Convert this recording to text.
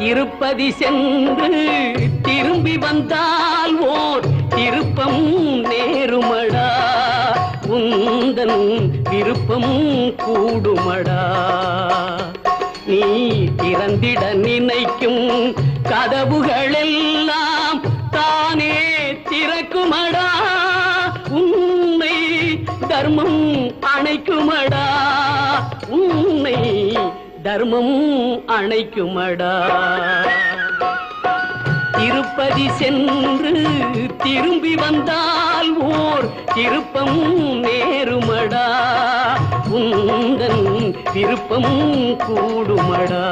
திருப்பதி சென்று திரும்பி வந்தால் ஓர் திருப்பம் நேருமடா, உந்தன் விருப்பம் கூடுமடா. நீ திறந்திட நினைக்கும் கதவுகளெல்லாம் தானே திறக்குமடா, உன்னை தர்மம் அணைக்குமடா, உன்னை தர்மம் அணைக்குமடா. திருப்பதி சென்று திரும்பி வந்தால் ஓர் திருப்பம் நேருமடா, உந்தன் விருப்பம் கூடுமடா.